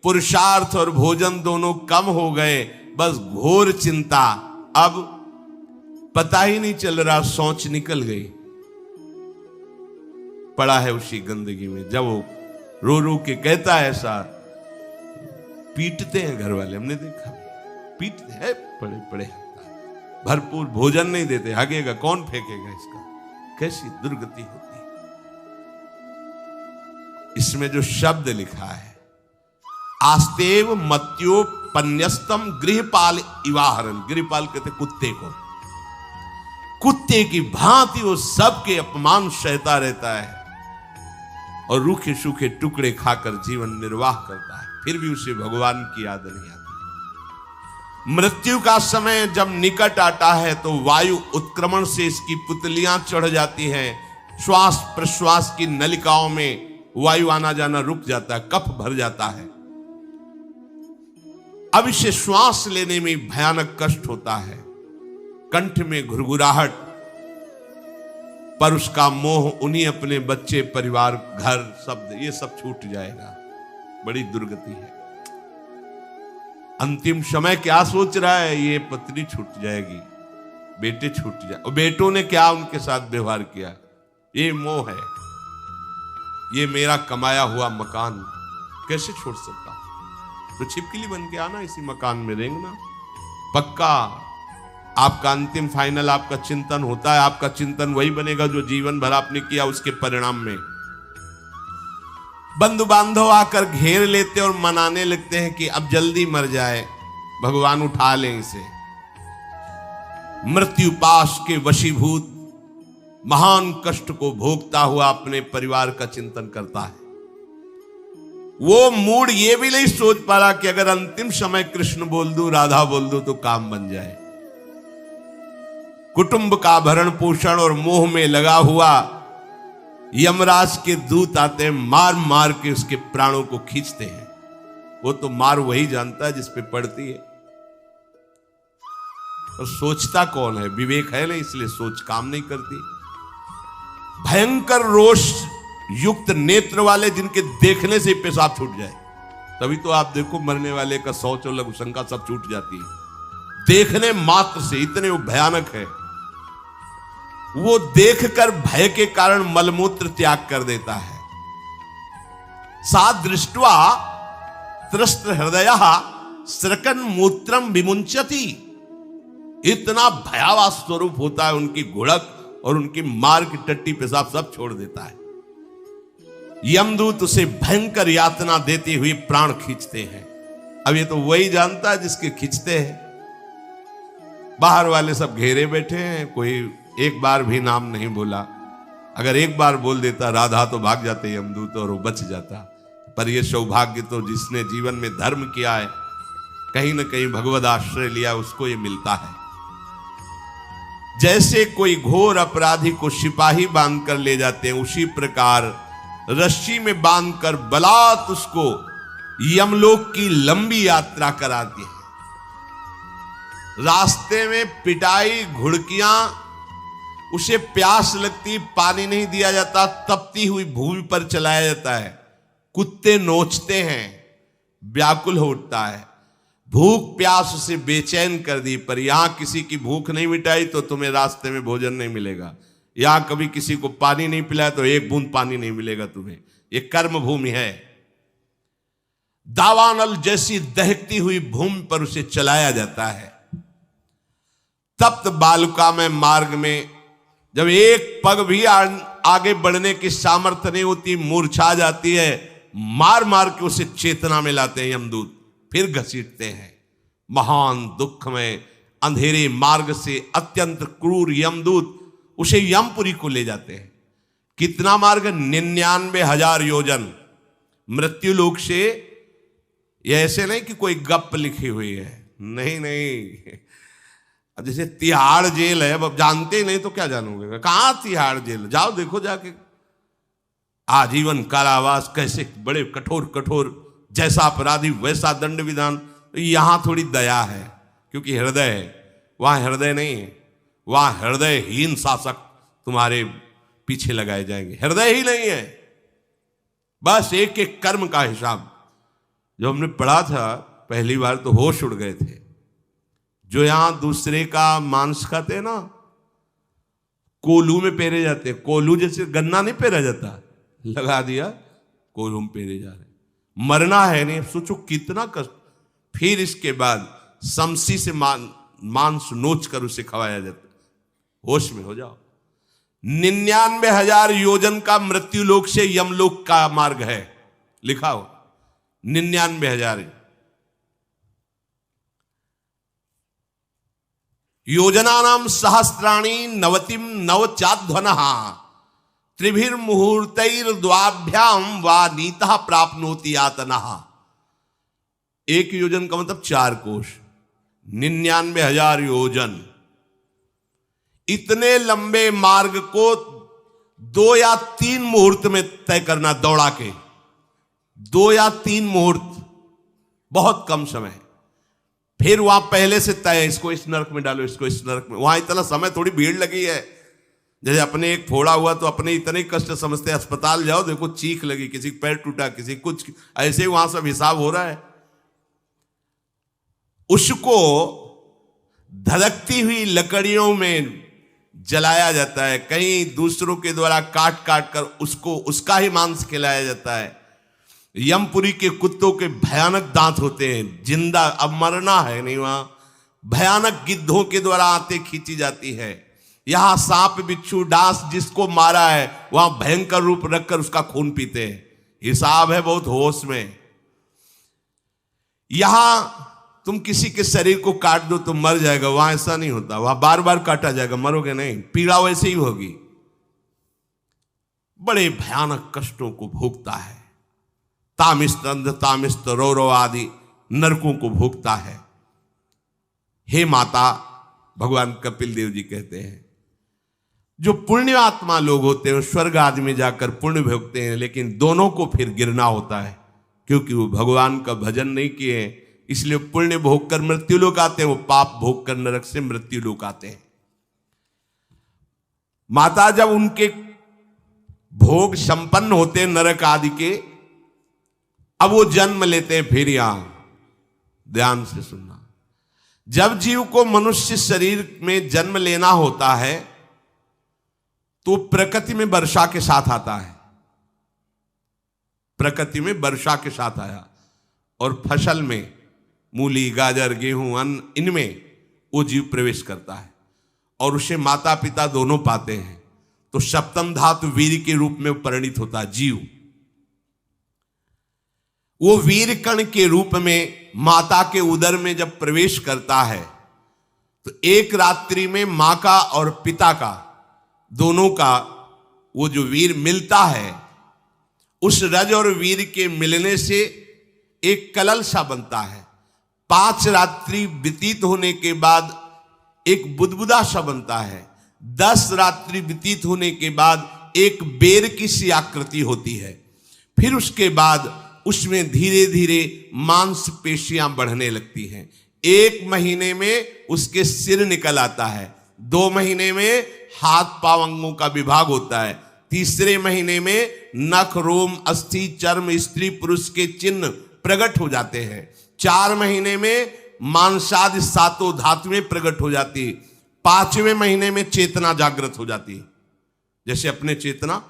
पुरुषार्थ और भोजन दोनों कम हो गए, बस घोर चिंता। अब पता ही नहीं चल रहा, सोच निकल गई, पड़ा है उसी गंदगी में। जब वो रो रो के कहता है ऐसा, पीटते हैं घर वाले, हमने देखा, पीटते हैं, पड़े पड़े भरपूर भोजन नहीं देते, हगेगा कौन, फेंकेगा इसका। कैसी दुर्गति होती है। इसमें जो शब्द लिखा है, आस्तेव मत्योपन्यस्तम गृहपाल इवाहरन, गृहपाल कहते कुत्ते को, कुत्ते की भांति वो सबके अपमान सहता रहता है और रूखे सूखे टुकड़े खाकर जीवन निर्वाह करता है, फिर भी उसे भगवान की याद नहीं आती। मृत्यु का समय जब निकट आता है तो वायु उत्क्रमण से इसकी पुतलियां चढ़ जाती हैं, श्वास प्रश्वास की नलिकाओं में वायु आना जाना रुक जाता है, कफ भर जाता है। अब इसे श्वास लेने में भयानक कष्ट होता है, कंठ में घुरघुराहट, पर उसका मोह उन्हीं अपने बच्चे, परिवार, घर, शब्द, ये सब छूट जाएगा। बड़ी दुर्गति है। अंतिम समय क्या सोच रहा है, ये पत्नी छूट जाएगी, बेटे छूट जाए, और बेटों ने क्या उनके साथ व्यवहार किया, ये मोह है, ये मेरा कमाया हुआ मकान कैसे छोड़ सकता, तो छिपकली बन के आना, इसी मकान में रेंगना। पक्का आपका अंतिम फाइनल आपका चिंतन होता है, आपका चिंतन वही बनेगा जो जीवन भर आपने किया, उसके परिणाम में बंधु बांधव आकर घेर लेते और मनाने लगते हैं कि अब जल्दी मर जाए, भगवान उठा लें इसे। मृत्यु पाश के वशीभूत महान कष्ट को भोगता हुआ अपने परिवार का चिंतन करता है। वो मूड ये भी नहीं सोच पा रहा कि अगर अंतिम समय कृष्ण बोल दूं, राधा बोल दूं तो काम बन जाए। कुटुंब का भरण पोषण और मोह में लगा हुआ यमराज के दूत आते हैं, मार मार के उसके प्राणों को खींचते हैं। वो तो मार वही जानता है जिस पे पड़ती है, और सोचता कौन है, विवेक है नहीं, इसलिए सोच काम नहीं करती। भयंकर रोष युक्त नेत्र वाले, जिनके देखने से पेशाब छूट जाए, तभी तो आप देखो मरने वाले का शौच और लघु शंका सब छूट जाती है, देखने मात्र से, इतने वो भयानक है। वो देखकर भय के कारण मलमूत्र त्याग कर देता है। सा दृष्ट्वा त्रस्त हृदय स्रकन मूत्रम विमुंचति, इतना भयावह स्वरूप होता है उनकी घुड़क, और उनकी मार की टट्टी पेशाब सब छोड़ देता है। यमदूत उसे भयंकर यातना देते हुए प्राण खींचते हैं। अब ये तो वही जानता है जिसके खींचते हैं। बाहर वाले सब घेरे बैठे हैं, कोई एक बार भी नाम नहीं बोला। अगर एक बार बोल देता राधा तो भाग जाते यमदूत और वो बच जाता। पर ये सौभाग्य तो जिसने जीवन में धर्म किया है, कहीं ना कहीं भगवद आश्रय लिया, उसको ये मिलता है। जैसे कोई घोर अपराधी को सिपाही बांध कर ले जाते हैं, उसी प्रकार रस्सी में बांधकर बलात् उसको यमलोक की लंबी यात्रा कराती है। रास्ते में पिटाई, घुड़कियां, उसे प्यास लगती, पानी नहीं दिया जाता, तपती हुई भूमि पर चलाया जाता है। कुत्ते नोचते हैं, व्याकुल हो उठता है। भूख प्यास उसे बेचैन कर दी, पर यहां किसी की भूख नहीं मिटाई तो तुम्हें रास्ते में भोजन नहीं मिलेगा। यहां कभी किसी को पानी नहीं पिलाया तो एक बूंद पानी नहीं मिलेगा तुम्हें। ये कर्म भूमि है। दावानल जैसी दहकती हुई भूमि पर उसे चलाया जाता है। तप्त बालुका में मार्ग में जब एक पग भी आगे बढ़ने की सामर्थ्य नहीं होती, मूर्छा जाती है, मार मार के उसे चेतना में लाते हैं यमदूत, फिर घसीटते हैं। महान दुख में अंधेरे मार्ग से अत्यंत क्रूर यमदूत उसे यमपुरी को ले जाते हैं। कितना मार्ग? 99,000 योजन मृत्यु लोक से। यह ऐसे नहीं कि कोई गप लिखी हुई है, नहीं नहीं। अब जैसे तिहाड़ जेल है, अब जानते ही नहीं तो क्या जानोगे, कहां तिहाड़ जेल, जाओ देखो जाके। आजीवन कारावास, कैसे बड़े कठोर कठोर, जैसा अपराधी वैसा दंड विधान। तो यहां थोड़ी दया है क्योंकि हृदय है, वहां हृदय नहीं है। वहां हृदयहीन शासक तुम्हारे पीछे लगाए जाएंगे। हृदय ही नहीं है, बस एक एक कर्म का हिसाब। जो हमने पढ़ा था पहली बार तो होश उड़ गए थे। जो यहां दूसरे का मांस खाते हैं ना, कोल्हू में पेरे जाते हैं। कोल्हू जैसे गन्ना नहीं पेरा जाता, लगा दिया कोल्हू में पेरे जा रहे। मरना है नहीं, सोचो कितना कष्ट। फिर इसके बाद समसी से मांस नोच कर उसे खवाया जाता। होश में हो जाओ। 99,000 योजन का मृत्युलोक से यमलोक का मार्ग है, लिखा हो 99,000 योजनानाम सहस्राणी नवतिम नवचाध्वनः त्रिभिर्मुहूर्तैर्द्वाभ्याम वा नीतः प्राप्नोति यातनः। एक योजन का मतलब 4 कोश, 99,000 योजन। इतने लंबे मार्ग को 2 या 3 मुहूर्त में तय करना, दौड़ा के 2 या 3 मुहूर्त, बहुत कम समय। फिर वहां पहले से तय, इसको इस नरक में डालो, इसको इस नरक में। वहां इतना समय, थोड़ी भीड़ लगी है। जैसे अपने एक फोड़ा हुआ तो अपने इतने कष्ट समझते, अस्पताल जाओ देखो चीख लगी, किसी पैर टूटा, किसी कुछ, ऐसे ही वहां सब हिसाब हो रहा है। उसको धधकती हुई लकड़ियों में जलाया जाता है, कहीं दूसरों के द्वारा काट काट कर उसको उसका ही मांस खिलाया जाता है। यमपुरी के कुत्तों के भयानक दांत होते हैं, जिंदा, अब मरना है नहीं, वहां भयानक गिद्धों के द्वारा आते खींची जाती है। यहां सांप बिच्छू डांस जिसको मारा है वहां भयंकर रूप रखकर उसका खून पीते हैं। हिसाब है बहुत होश में। यहां तुम किसी के शरीर को काट दो तो मर जाएगा, वहां ऐसा नहीं होता। वहां बार बार काटा जाएगा, मरोगे नहीं, पीड़ा वैसे ही होगी। बड़े भयानक कष्टों को भोगता है। तामिस्त अंध तामिस्त रौरव आदि नरकों को भोगता है। हे माता, भगवान कपिल देव जी कहते हैं, जो पुण्य आत्मा लोग होते हैं स्वर्ग आदि में जाकर पुण्य भोगते हैं, लेकिन दोनों को फिर गिरना होता है, क्योंकि वो भगवान का भजन नहीं किए, इसलिए पुण्य भोग कर मृत्यु लोक आते हैं, वो पाप भोग कर नरक से मृत्यु लोक आते हैं। माता जब उनके भोग संपन्न होते हैं नरक आदि के, अब वो जन्म लेते हैं फिर यहां। ध्यान से सुनना, जब जीव को मनुष्य शरीर में जन्म लेना होता है तो प्रकृति में वर्षा के साथ आता है। प्रकृति में वर्षा के साथ आया, और फसल में मूली गाजर गेहूं अन्न, इनमें वो जीव प्रवेश करता है और उसे माता पिता दोनों पाते हैं। तो सप्तम धातु वीर के रूप में परिणित होता है जीव। वो वीर कण के रूप में माता के उदर में जब प्रवेश करता है तो एक रात्रि में मां का और पिता का, दोनों का वो जो वीर मिलता है, उस रज और वीर के मिलने से एक कलल सा बनता है। 5 रात्रि व्यतीत होने के बाद एक बुदबुदा सा बनता है। 10 रात्रि व्यतीत होने के बाद एक बेर की सी आकृति होती है। फिर उसके बाद उसमें धीरे धीरे मांसपेशियां बढ़ने लगती हैं। 1 महीने में उसके सिर निकल आता है, 2 महीने में हाथ पांव अंगों का विभाग होता है, 3रे महीने में नख रोम अस्थि चर्म स्त्री पुरुष के चिन्ह प्रकट हो जाते हैं, 4 महीने में मांसादि 7 धातुएं प्रकट हो जाती है, 5वें महीने में चेतना जागृत हो जाती है। जैसे अपने चेतना,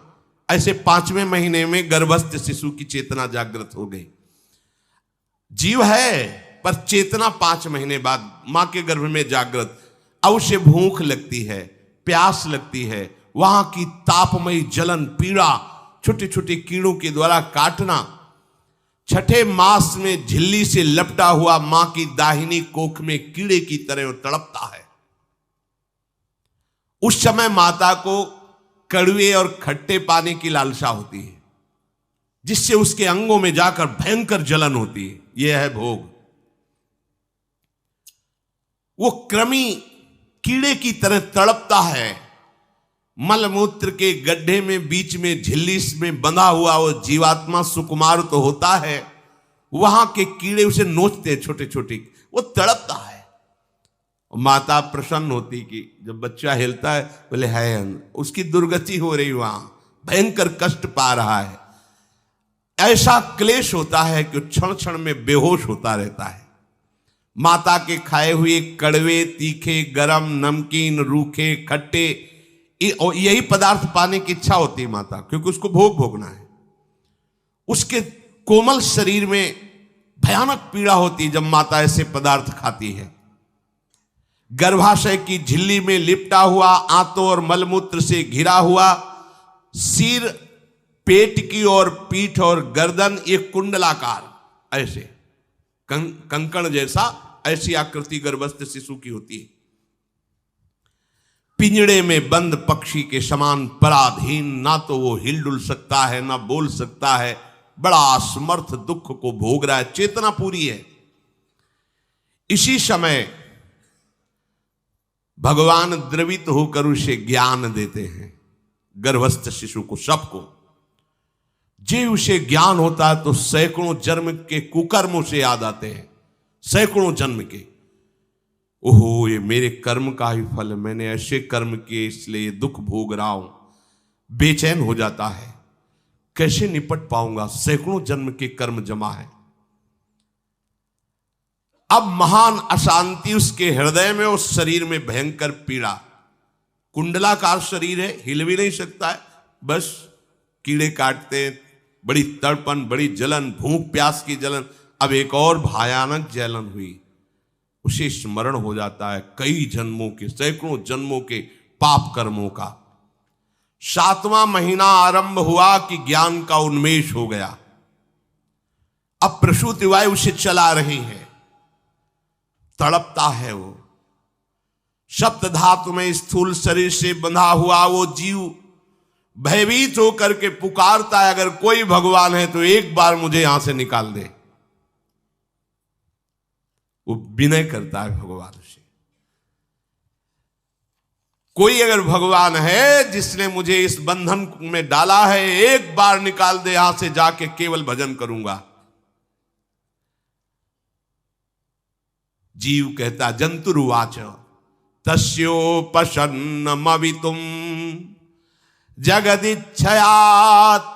ऐसे 5वें महीने में गर्भस्थ शिशु की चेतना जागृत हो गई। जीव है पर चेतना 5 महीने बाद मां के गर्भ में जागृत। अब उसे भूख लगती है, प्यास लगती है, वहां की तापमयी जलन पीड़ा, छोटे छोटे कीड़ों के द्वारा काटना। 6ठे मास में झिल्ली से लपटा हुआ मां की दाहिनी कोख में कीड़े की तरह तड़पता है। उस समय माता को कड़वे और खट्टे पानी की लालसा होती है, जिससे उसके अंगों में जाकर भयंकर जलन होती है। यह है भोग। वो कृमि कीड़े की तरह तड़पता है। मलमूत्र के गड्ढे में बीच में झिल्ली में बंधा हुआ वो जीवात्मा सुकुमार तो होता है, वहां के कीड़े उसे नोचते हैं छोटे छोटे, वो तड़पता है। माता प्रसन्न होती कि जब बच्चा हिलता है, बोले है उसकी दुर्गति हो रही, वहां भयंकर कष्ट पा रहा है। ऐसा क्लेश होता है कि क्षण क्षण में बेहोश होता रहता है। माता के खाए हुए कड़वे, तीखे, गरम, नमकीन, रूखे, खट्टे, यही पदार्थ पाने की इच्छा होती है माता, क्योंकि उसको भोग भोगना है। उसके कोमल शरीर में भयानक पीड़ा होती है जब माता ऐसे पदार्थ खाती है। गर्भाशय की झिल्ली में लिपटा हुआ, आंतों और मलमूत्र से घिरा हुआ सिर, पेट की और पीठ और गर्दन एक कुंडलाकार ऐसे कंकण जैसा, ऐसी आकृति गर्भस्थ शिशु की होती है। पिंजड़े में बंद पक्षी के समान पराधीन, ना तो वो हिलडुल सकता है ना बोल सकता है, बड़ा असमर्थ दुख को भोग रहा है, चेतना पूरी है। इसी समय भगवान द्रवित होकर उसे ज्ञान देते हैं, गर्भस्थ शिशु को, सबको। जे उसे ज्ञान होता है तो सैकड़ों जन्म के कुकर्मों से याद आते हैं, सैकड़ों जन्म के। ओहो, ये मेरे कर्म का ही फल है, मैंने ऐसे कर्म किए इसलिए दुख भोग रहा हूं। बेचैन हो जाता है, कैसे निपट पाऊंगा, सैकड़ों जन्म के कर्म जमा है। अब महान अशांति उसके हृदय में, उस शरीर में भयंकर पीड़ा। कुंडलाकार शरीर है, हिल भी नहीं सकता है, बस कीड़े काटते, बड़ी तड़पन, बड़ी जलन, भूख प्यास की जलन। अब एक और भयानक जलन हुई, उसे स्मरण हो जाता है कई जन्मों के, सैकड़ों जन्मों के पाप कर्मों का। 7वां महीना आरंभ हुआ कि ज्ञान का उन्मेष हो गया। अब प्रसूति वायु उसे चला रही है, तड़पता है वो। सप्त धातु में स्थूल शरीर से बंधा हुआ वो जीव भयभीत होकर के पुकारता है, अगर कोई भगवान है तो एक बार मुझे यहां से निकाल दे। वो विनय करता है भगवान से, कोई अगर भगवान है जिसने मुझे इस बंधन में डाला है, एक बार निकाल दे, यहां से जाके केवल भजन करूंगा। जीव कहता, जंतुरुवाच तस्योपशन्नमवितुम जगदिच्छयात्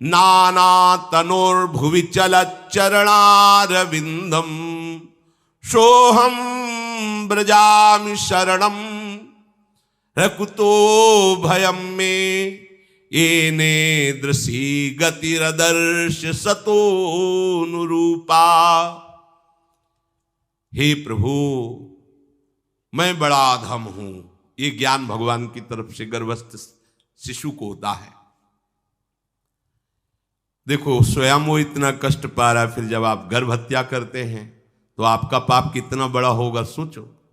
नाना तनोर्भुवि चलच्चरणारविंदम सोहम ब्रजामि शरणम रकुतो भयम में येने दृशी गतिरदर्श सतोनुरूपा। हे प्रभु, मैं बड़ा अधम हूं। ये ज्ञान भगवान की तरफ से गर्भस्थ शिशु को होता है। देखो, स्वयं वो इतना कष्ट पा रहा है, फिर जब आप गर्भ हत्या करते हैं तो आपका पाप कितना बड़ा होगा, सोचो।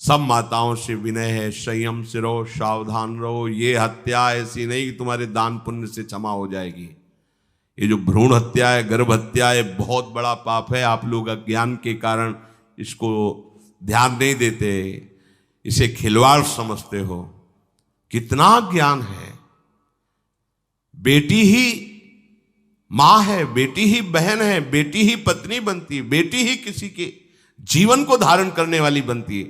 सब माताओं से विनय है, संयम से रहो, सावधान रहो। ये हत्या ऐसी नहीं कि तुम्हारे दान पुण्य से क्षमा हो जाएगी। ये जो भ्रूण हत्या है, गर्भ हत्या है, बहुत बड़ा पाप है। आप लोग अज्ञान के कारण इसको ध्यान नहीं देते, इसे खिलवाड़ समझते हो। कितना ज्ञान है। बेटी ही मां है, बेटी ही बहन है, बेटी ही पत्नी बनती है, बेटी ही किसी के जीवन को धारण करने वाली बनती है।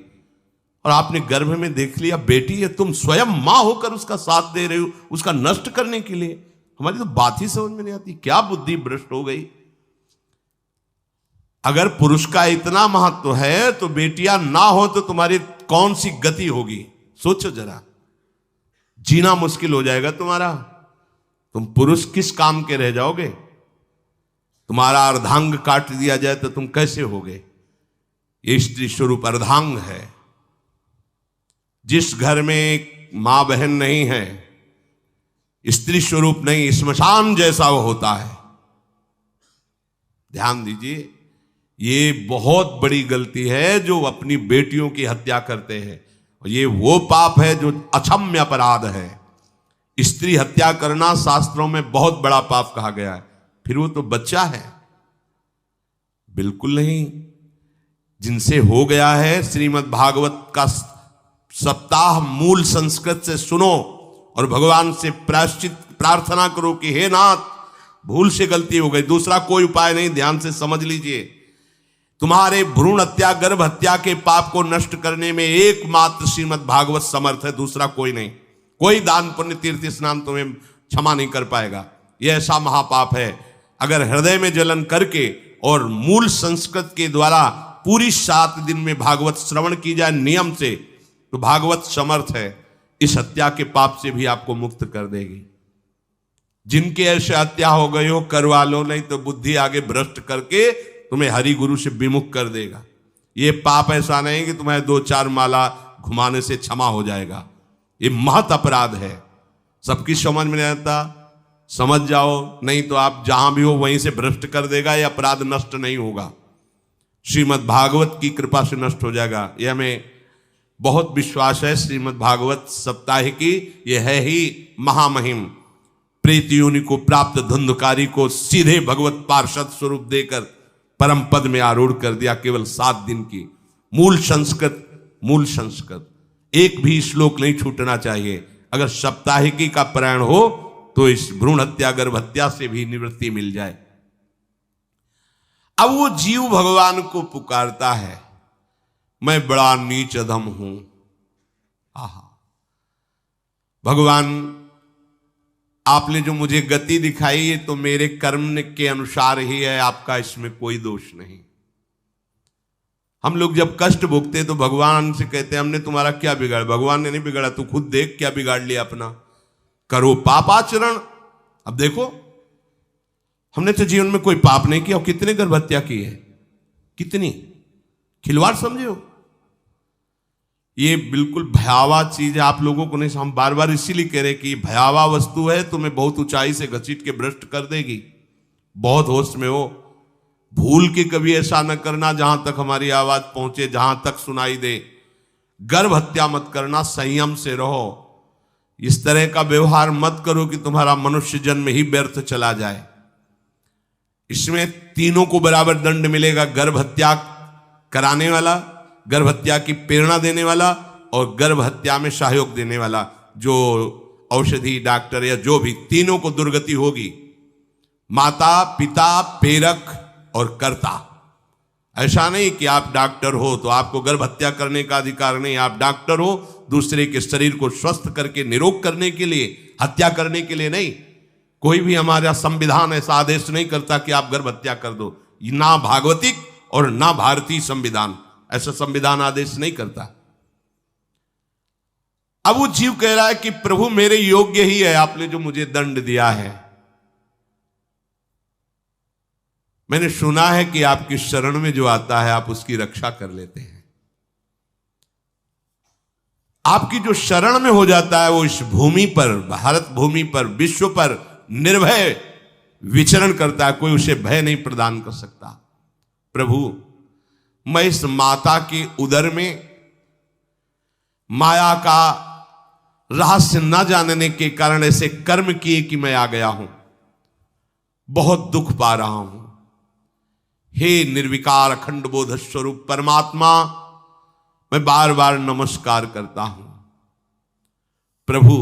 और आपने गर्भ में देख लिया बेटी है, तुम स्वयं मां होकर उसका साथ दे रहे हो, उसका नष्ट करने के लिए। हमारी तो बात ही समझ में नहीं आती, क्या बुद्धि भ्रष्ट हो गई। अगर पुरुष का इतना महत्व है तो बेटियां ना हो तो तुम्हारी कौन सी गति होगी, सोचो जरा। जीना मुश्किल हो जाएगा तुम्हारा। तुम पुरुष किस काम के रह जाओगे। तुम्हारा अर्धांग काट दिया जाए तो तुम कैसे होगे। ये स्त्री स्वरूप अर्धांग है। जिस घर में मां बहन नहीं है, स्त्री स्वरूप नहीं, श्मशान जैसा वो होता है। ध्यान दीजिए, ये बहुत बड़ी गलती है जो अपनी बेटियों की हत्या करते हैं। और ये वो पाप है जो अक्षम्य अपराध है। स्त्री हत्या करना शास्त्रों में बहुत बड़ा पाप कहा गया है। फिर वो तो बच्चा है, बिल्कुल नहीं। जिनसे हो गया है, श्रीमद् भागवत का सप्ताह मूल संस्कृत से सुनो और भगवान से प्रायश्चित प्रार्थना करो कि हे नाथ, भूल से गलती हो गई, दूसरा कोई उपाय नहीं। ध्यान से समझ लीजिए, तुम्हारे भ्रूण हत्या, गर्भ हत्या के पाप को नष्ट करने में एकमात्र श्रीमद् भागवत समर्थ है, दूसरा कोई नहीं। कोई दान पुण्य तीर्थ स्नान तुम्हें क्षमा नहीं कर पाएगा। यह ऐसा महापाप है। अगर हृदय में जलन करके और मूल संस्कृत के द्वारा पूरी 7 दिन में भागवत श्रवण की जाए नियम से, तो भागवत समर्थ है इस हत्या के पाप से भी आपको मुक्त कर देगी। जिनके ऐसे हत्या हो गई हो करवा लो, नहीं तो बुद्धि आगे भ्रष्ट करके तुम्हें हरि गुरु से विमुख कर देगा। ये पाप ऐसा नहीं कि तुम्हें 2-4 माला घुमाने से क्षमा हो जाएगा। ये महत अपराध है। सबकी समझ में नहीं आता, समझ जाओ, नहीं तो आप जहां भी हो वहीं से भ्रष्ट कर देगा। ये अपराध नष्ट नहीं होगा, श्रीमद् भागवत की कृपा से नष्ट हो जाएगा। यह हमें बहुत विश्वास है। श्रीमद् भागवत सप्ताहिकी यह है ही महामहिम। प्रेत योनि को प्राप्त धुंधकारी को सीधे भगवत पार्षद स्वरूप देकर परम पद में आरूढ़ कर दिया। केवल 7 दिन की मूल संस्कृत एक भी श्लोक नहीं छूटना चाहिए। अगर सप्ताहिकी का पारायण हो तो इस भ्रूण हत्या गर्भ हत्या से भी निवृत्ति मिल जाए। अब वो जीव भगवान को पुकारता है, मैं बड़ा नीच अधम हूं। आहा, भगवान आपने जो मुझे गति दिखाई है तो मेरे कर्म के अनुसार ही है, आपका इसमें कोई दोष नहीं। हम लोग जब कष्ट भोगते तो भगवान से कहते हैं हमने तुम्हारा क्या बिगाड़ा। भगवान ने नहीं बिगाड़ा, तू खुद देख क्या बिगाड़ लिया अपना। करो पापाचरण। अब देखो, हमने तो जीवन में कोई पाप नहीं किया और कितने गर्भ हत्या की है, कितनी खिलवाड़ समझे हो। ये बिल्कुल भयावह चीज है। आप लोगों को नहीं, हम बार बार इसीलिए कह रहे कि भयावह वस्तु है, तुम्हें बहुत ऊंचाई से घसीट के भ्रष्ट कर देगी। बहुत होश में हो, भूल के कभी ऐसा न करना जहां तक हमारी आवाज पहुंचे, जहां तक सुनाई दे। गर्भ हत्या मत करना, संयम से रहो। इस तरह का व्यवहार मत करो कि तुम्हारा मनुष्य जन्म ही व्यर्थ चला जाए। इसमें तीनों को बराबर दंड मिलेगा। गर्भ हत्या कराने वाला, गर्भ हत्या की प्रेरणा देने वाला और गर्भ हत्या में सहयोग देने वाला, जो औषधि डॉक्टर या जो भी, तीनों को दुर्गति होगी। माता पिता प्रेरक और कर्ता। ऐसा नहीं कि आप डॉक्टर हो तो आपको गर्भ हत्या करने का अधिकार नहीं। आप डॉक्टर हो दूसरे के शरीर को स्वस्थ करके निरोग करने के लिए, हत्या करने के लिए नहीं। कोई भी हमारा संविधान ऐसा आदेश नहीं करता कि आप गर्भ हत्या कर दो। ना भागवतिक और ना भारतीय संविधान ऐसा संविधान आदेश नहीं करता। अब वो जीव कह रहा है कि प्रभु मेरे योग्य ही है, आपने जो मुझे दंड दिया है। मैंने सुना है कि आपकी शरण में जो आता है आप उसकी रक्षा कर लेते हैं। आपकी जो शरण में हो जाता है वो इस भूमि पर, भारत भूमि पर, विश्व पर निर्भय विचरण करता है। कोई उसे भय नहीं प्रदान कर सकता। प्रभु, मैं इस माता के उदर में माया का रहस्य न जानने के कारण ऐसे कर्म किए कि मैं आ गया हूं। बहुत दुख पा रहा हूं। हे निर्विकार अखंड बोध स्वरूप परमात्मा, मैं बार बार नमस्कार करता हूं। प्रभु,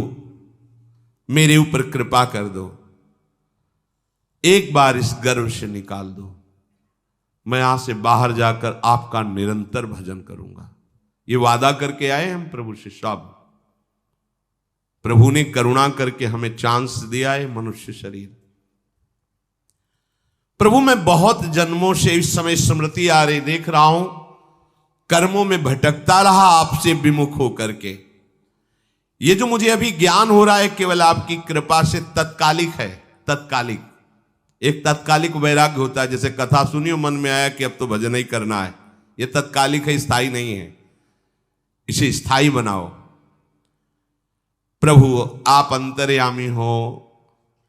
मेरे ऊपर कृपा कर दो, एक बार इस गर्भ से निकाल दो। मैं यहां से बाहर जाकर आपका निरंतर भजन करूंगा। ये वादा करके आए हम प्रभु से सब। प्रभु ने करुणा करके हमें चांस दिया है मनुष्य शरीर। प्रभु, मैं बहुत जन्मों से इस समय स्मृति आ रही, देख रहा हूं कर्मों में भटकता रहा आपसे विमुख होकर के। ये जो मुझे अभी ज्ञान हो रहा है केवल आपकी कृपा से तत्कालिक है। तत्कालिक, एक तत्कालिक वैराग्य होता है। जैसे कथा सुनियो, मन में आया कि अब तो भजन ही करना है। ये तत्कालिक है, स्थायी नहीं है। इसे स्थायी बनाओ। प्रभु, आप अंतर्यामी हो,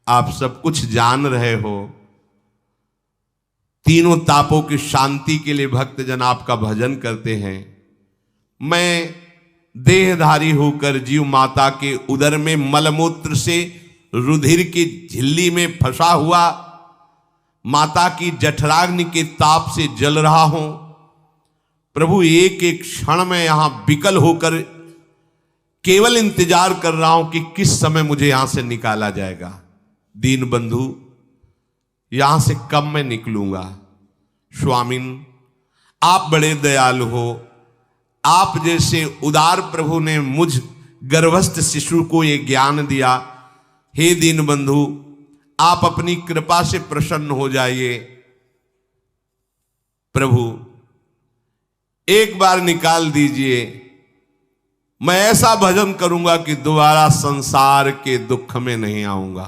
आप सब कुछ जान रहे हो। तीनों तापों की शांति के लिए भक्तजन आपका भजन करते हैं। मैं देहधारी होकर जीव माता के उदर में मलमूत्र से रुधिर की झिल्ली में फंसा हुआ माता की जठराग्नि के ताप से जल रहा हूं। प्रभु, एक एक क्षण में यहां विकल होकर केवल इंतजार कर रहा हूं कि किस समय मुझे यहां से निकाला जाएगा। दीन बंधु, यहां से कब मैं निकलूंगा। स्वामिन, आप बड़े दयालु हो। आप जैसे उदार प्रभु ने मुझ गर्भस्थ शिशु को ये ज्ञान दिया, हे दीनबंधु, आप अपनी कृपा से प्रसन्न हो जाइए। प्रभु एक बार निकाल दीजिए, मैं ऐसा भजन करूंगा कि दोबारा संसार के दुख में नहीं आऊंगा।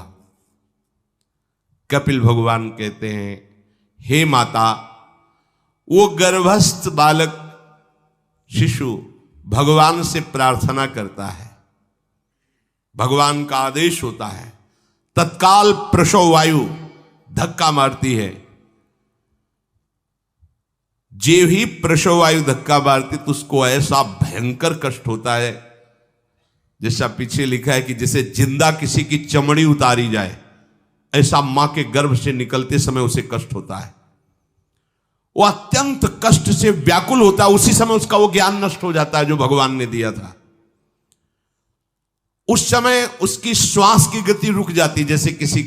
कपिल भगवान कहते हैं, हे माता, वो गर्भस्थ बालक शिशु भगवान से प्रार्थना करता है, भगवान का आदेश होता है, तत्काल प्रसव वायु धक्का मारती है। जे ही प्रसव वायु धक्का मारती तो उसको ऐसा भयंकर कष्ट होता है, जैसा पीछे लिखा है कि जैसे जिंदा किसी की चमड़ी उतारी जाए, ऐसा मां के गर्भ से निकलते समय उसे कष्ट होता है। वो अत्यंत कष्ट से व्याकुल होता है। उसी समय उसका वो ज्ञान नष्ट हो जाता है जो भगवान ने दिया था। उस समय उसकी श्वास की गति रुक जाती, जैसे किसी